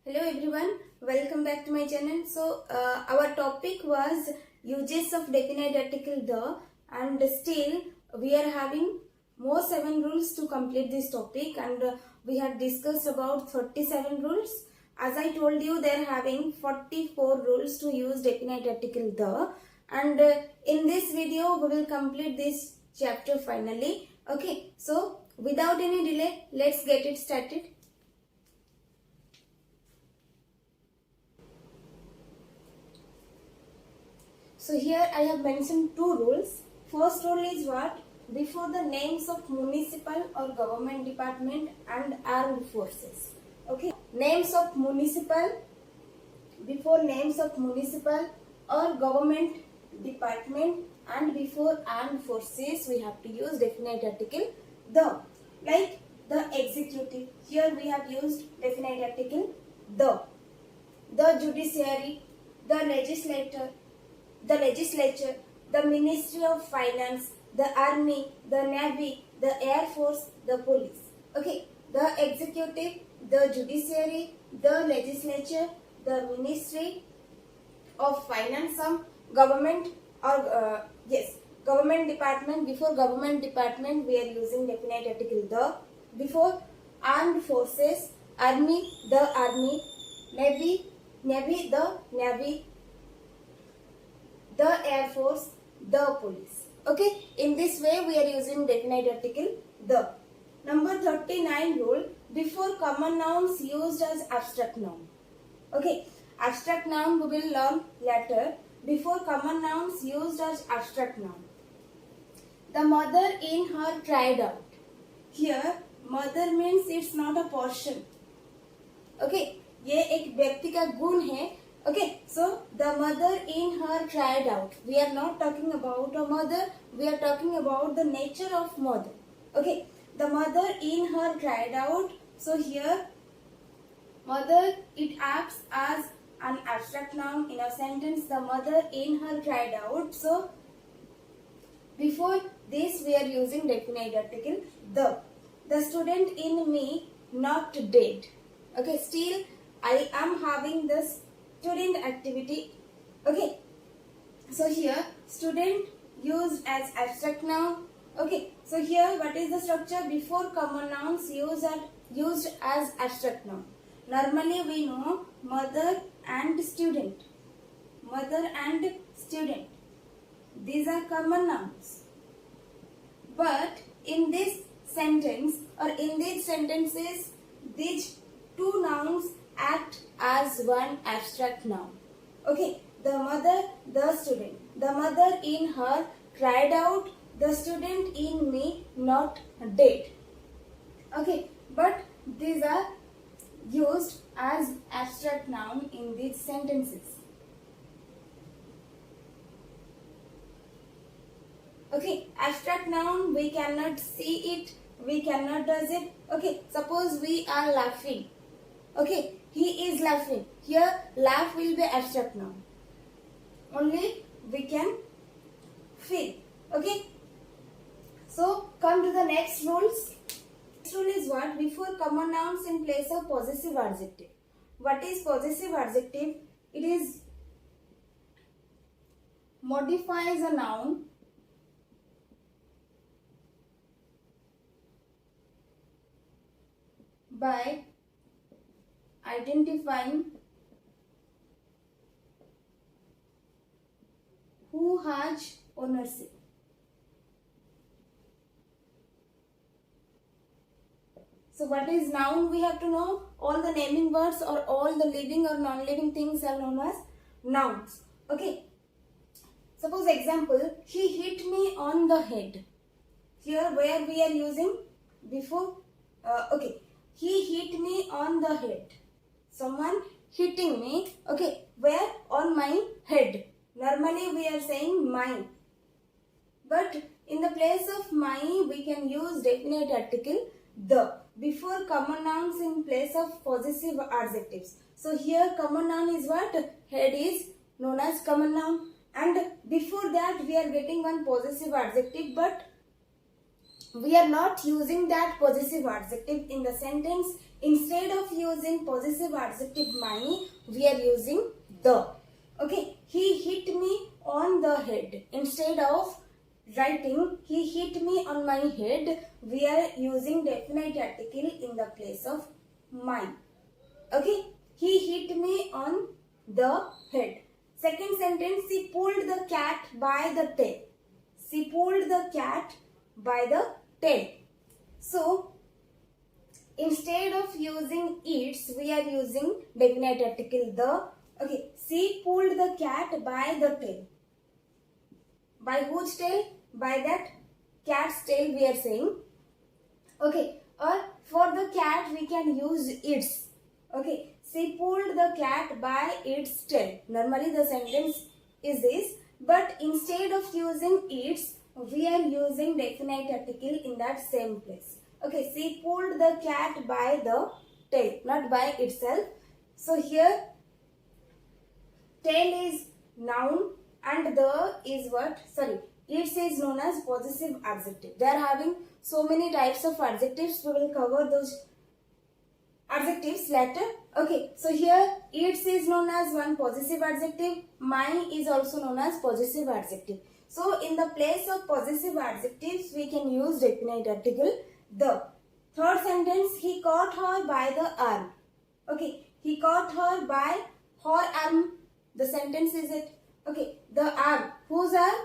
Hello everyone, welcome back to my channel. Our topic was uses of definite article the, and still we are having more 7 rules to complete this topic, and we have discussed about 37 rules. As I told you, they are having 44 rules to use definite article the, and in this video we will complete this chapter finally. Okay, so without any delay, let's get it started. So here I have mentioned 2 rules. First rule is what? Before the names of municipal or government department and armed forces. Okay. Names of municipal, before names of municipal or government department and before armed forces, we have to use definite article the. Like the executive. Here we have used definite article the. The judiciary, the legislature, the Ministry of Finance, the Army, the Navy, the Air Force, the Police. Okay, the executive, the judiciary, the legislature, the Ministry of Finance, some government or government department. Before government department, we are using definite article the. Before armed forces, army, the army, navy, the navy, the Air Force, the police. Okay, in this way we are using definite article the. Number 39 rule, before common nouns used as abstract noun. Okay, abstract noun we will learn later. Before common nouns used as abstract noun. The mother in her cried out. Here mother means it's not a portion. Okay, ये एक व्यक्ति का गुण है. Okay, so the mother in her cried out. We are not talking about a mother. We are talking about the nature of mother. Okay, the mother in her cried out. So here, mother, it acts as an abstract noun in a sentence. The mother in her cried out. So before this, we are using definite article the. The student in me not dead. Okay, still I am having this student activity. Okay, so here student used as abstract noun. Okay, so here what is the structure? Before common nouns used as abstract noun. Normally we know mother and student. Mother and student. These are common nouns. But in this sentence or in these sentences, these two nouns act as one abstract noun. Okay, the mother, the student. The mother in her cried out, the student in me not dead. Okay, but these are used as abstract noun in these sentences. Okay, abstract noun, we cannot see it, we cannot does it. Okay, suppose we are laughing. Okay, he is laughing. Here, laugh will be abstract noun. Only we can feel. Okay. So, come to the next rules. Next rule is what? Before common nouns in place of possessive adjective. What is possessive adjective? It is modifies a noun by identifying who has ownership. So what is noun? We have to know all the naming words or all the living or non-living things are known as nouns. Okay. Suppose example, he hit me on the head. Here where we are using before, okay. He hit me on the head. Someone hitting me. Okay, where? On my head. Normally we are saying my. But in the place of my, we can use definite article the. Before common nouns in place of possessive adjectives. So here common noun is what? Head is known as common noun. And before that we are getting one possessive adjective, but we are not using that possessive adjective in the sentence. Instead of using possessive adjective my, we are using the. Okay, he hit me on the head. Instead of writing he hit me on my head, we are using definite article in the place of my. Okay, he hit me on the head. Second sentence, she pulled the cat by the tail. She pulled the cat by the tail. So, instead of using its, we are using definite article the. Okay, she pulled the cat by the tail. By whose tail? By that cat's tail we are saying. Okay, or for the cat we can use its. Okay, she pulled the cat by its tail. Normally the sentence is this, but instead of using its, we are using definite article in that same place. Okay, she pulled the cat by the tail, not by itself. So here tail is noun and the is what? Sorry, its is known as possessive adjective. They are having so many types of adjectives. We will cover those adjectives later. Okay, so here its is known as one possessive adjective. My is also known as possessive adjective. So in the place of possessive adjectives, we can use definite article the. Third sentence, he caught her by the arm. Okay, he caught her by her arm. The sentence is it. Okay, the arm. Whose arm?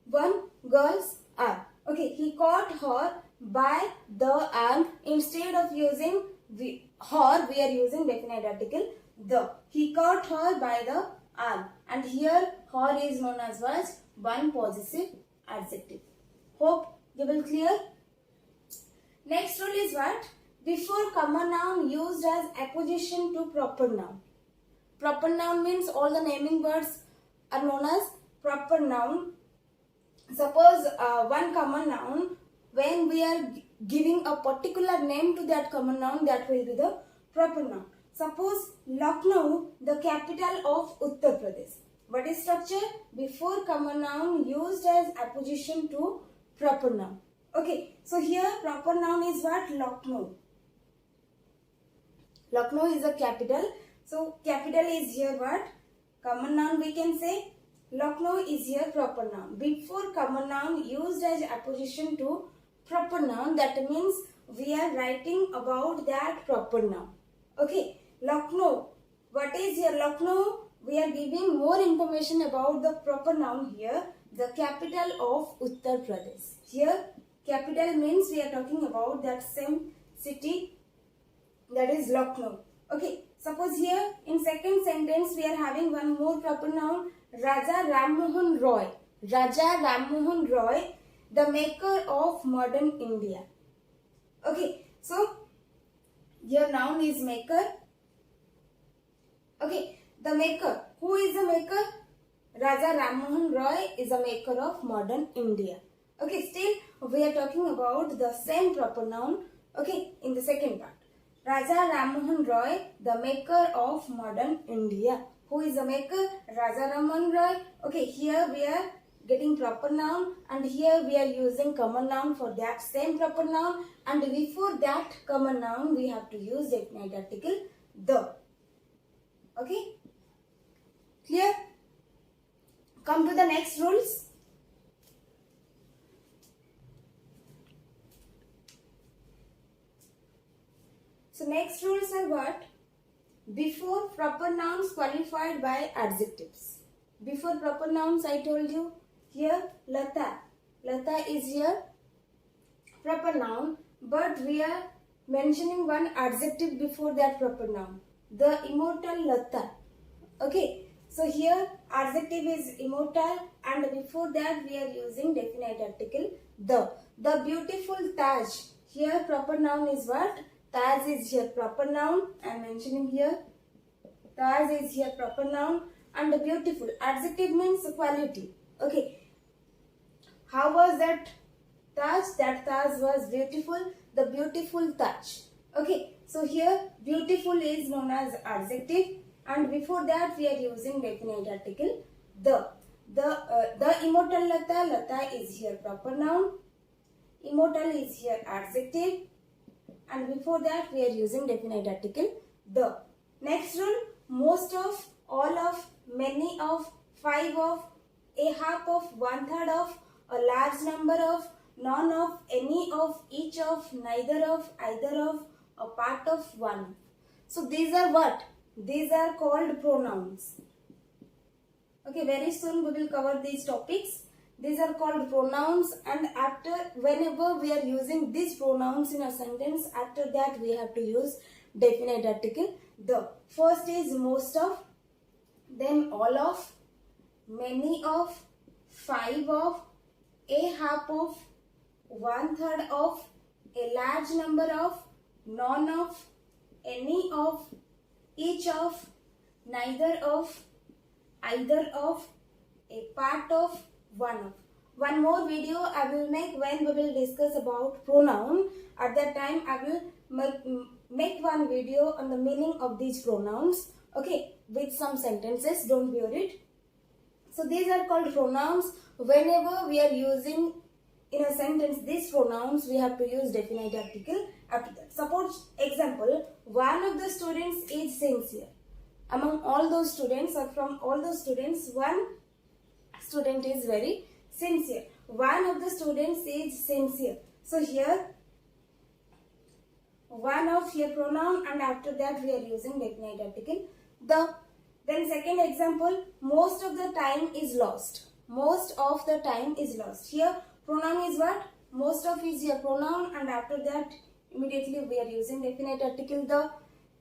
One girl's arm. Okay, he caught her by the arm. Instead of using her, we are using definite article the. He caught her by the arm. And here her is known as what? One possessive adjective. Hope you will clear. Next rule is what? Before common noun used as apposition to proper noun. Proper noun means all the naming words are known as proper noun. Suppose one common noun, when we are giving a particular name to that common noun, that will be the proper noun. Suppose Lucknow, the capital of Uttar Pradesh. What is structure? Before common noun used as apposition to proper noun. Okay, so here proper noun is what? Lucknow. Lucknow is a capital. So capital is here what? Common noun we can say. Lucknow is here proper noun. Before common noun used as apposition to proper noun, that means we are writing about that proper noun. Okay, Lucknow. What is here Lucknow? We are giving more information about the proper noun here. The capital of Uttar Pradesh. Here capital means we are talking about that same city, that is Lucknow. Okay, suppose here in second sentence we are having one more proper noun, Raja Ram Mohan Roy. Raja Ram Mohan Roy, the maker of modern India. Okay, so here noun is maker. Okay, the maker. Who is the maker? Raja Ram Mohan Roy is a maker of modern India. Okay, still we are talking about the same proper noun. Okay, in the second part. Raja Ram Mohan Roy, the maker of modern India. Who is the maker? Raja Ram Mohan Roy. Okay, here we are getting proper noun and here we are using common noun for that same proper noun, and before that common noun we have to use definite article the. Okay, clear? Come to the next rules. So next rules are what? Before proper nouns qualified by adjectives. Before proper nouns I told you here Lata. Lata is here proper noun, but we are mentioning one adjective before that proper noun. The immortal Lata. Okay, so here adjective is immortal and before that we are using definite article the. The beautiful Taj. Here proper noun is what? Taj is here proper noun. I am mentioning here. Taj is here proper noun and beautiful. Adjective means quality. Okay. How was that Taj? That Taj was beautiful. The beautiful Taj. Okay. So here beautiful is known as adjective and before that we are using definite article the. The immortal Lata. Lata is here proper noun. Immortal is here adjective. And before that we are using definite article the. Next rule, most of, all of, many of, five of, a half of, one third of, a large number of, none of, any of, each of, neither of, either of, a part of, one. So these are what? These are called pronouns. Okay, very soon we will cover these topics. These are called pronouns, and after, whenever we are using these pronouns in a sentence, after that we have to use definite article the. First is most of, then all of, many of, five of, a half of, one third of, a large number of, none of, any of, each of, neither of, either of, a part of, one of. One more video I will make when we will discuss about pronoun. At that time I will make one video on the meaning of these pronouns, okay, with some sentences, don't be worried. So these are called pronouns. Whenever we are using in a sentence these pronouns, we have to use definite article after that. Suppose example, one of the students is sincere. Among all those students, or from all those students, one student is very sincere. One of the students is sincere. So here one of here pronoun, and after that we are using definite article the. Then second example, most of the time is lost. Most of the time is lost. Here pronoun is what? Most of is your pronoun, and after that immediately we are using definite article the.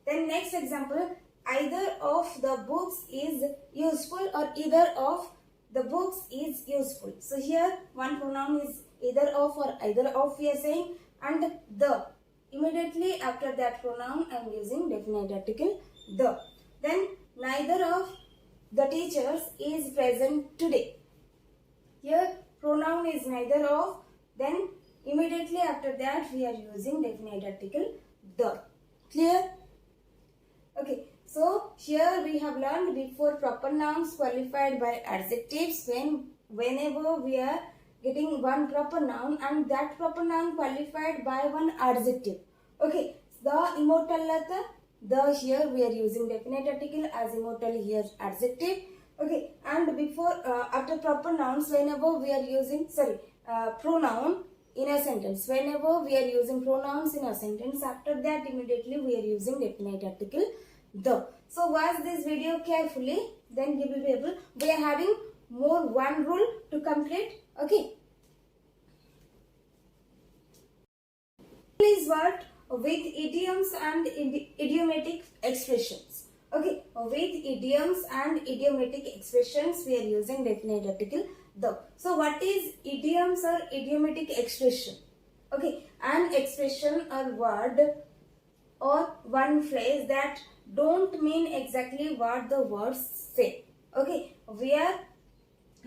Then next example, either of the books is useful, or either of the books is useful. So here one pronoun is either of or either of we are saying, and the. Immediately after that pronoun I am using definite article the. Then neither of the teachers is present today. Here pronoun is neither of, then immediately after that we are using definite article the. Clear? Okay, so here we have learned before proper nouns qualified by adjectives, whenever we are getting one proper noun and that proper noun qualified by one adjective. Okay, the immortal Lata, the here we are using definite article as immortal here adjective. Okay, and before after proper nouns, whenever we are using pronoun in a sentence, whenever we are using pronouns in a sentence, after that immediately we are using definite article the. So watch this video carefully, then you will be able. We are having more one rule to complete. Okay, is what? With idioms and idiomatic expressions. Okay, with idioms and idiomatic expressions we are using definite article the. So what is idioms or idiomatic expression? Okay, an expression or word or one phrase that don't mean exactly what the words say. Okay, we are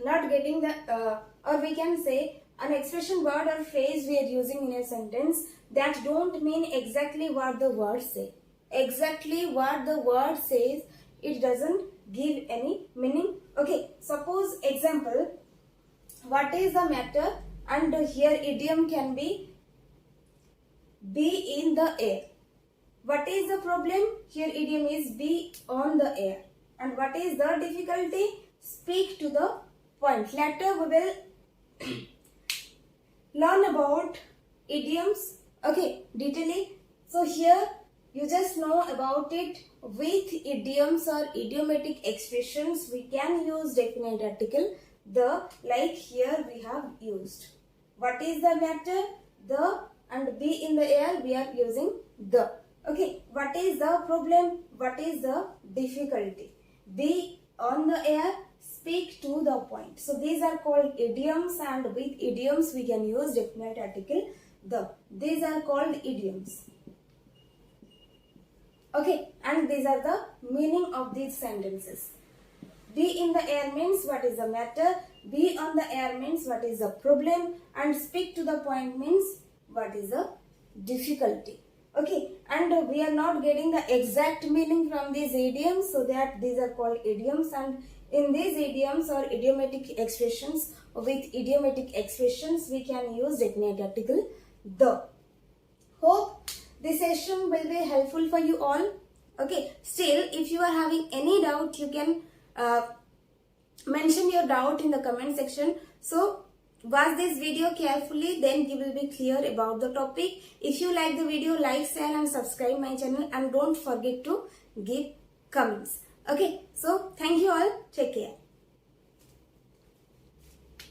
not getting the or we can say an expression, word or phrase we are using in a sentence that don't mean exactly what the word say. Exactly what the word says, it doesn't give any meaning. Okay, suppose example, what is the matter, and here idiom can be in the air. What is the problem? Here idiom is be on the air. And what is the difficulty? Speak to the point. Later we will learn about idioms, okay, detailing. So here you just know about it. With idioms or idiomatic expressions we can use definite article the, like here we have used. What is the matter? The, and be in the air we are using the. Okay, what is the problem? What is the difficulty? Be on the air, speak to the point. So these are called idioms, and with idioms we can use definite article the. These are called idioms. Okay, and these are the meaning of these sentences. Be in the air means what is the matter, be on the air means what is the problem, and speak to the point means what is the difficulty. Okay, and we are not getting the exact meaning from these idioms, so that these are called idioms, and In these idioms or idiomatic expressions, with idiomatic expressions, we can use definite article the. Hope this session will be helpful for you all. Okay, still if you are having any doubt, you can mention your doubt in the comment section. So watch this video carefully, then you will be clear about the topic. If you like the video, like, share and subscribe my channel, and don't forget to give comments. Okay, so thank you all. Take care.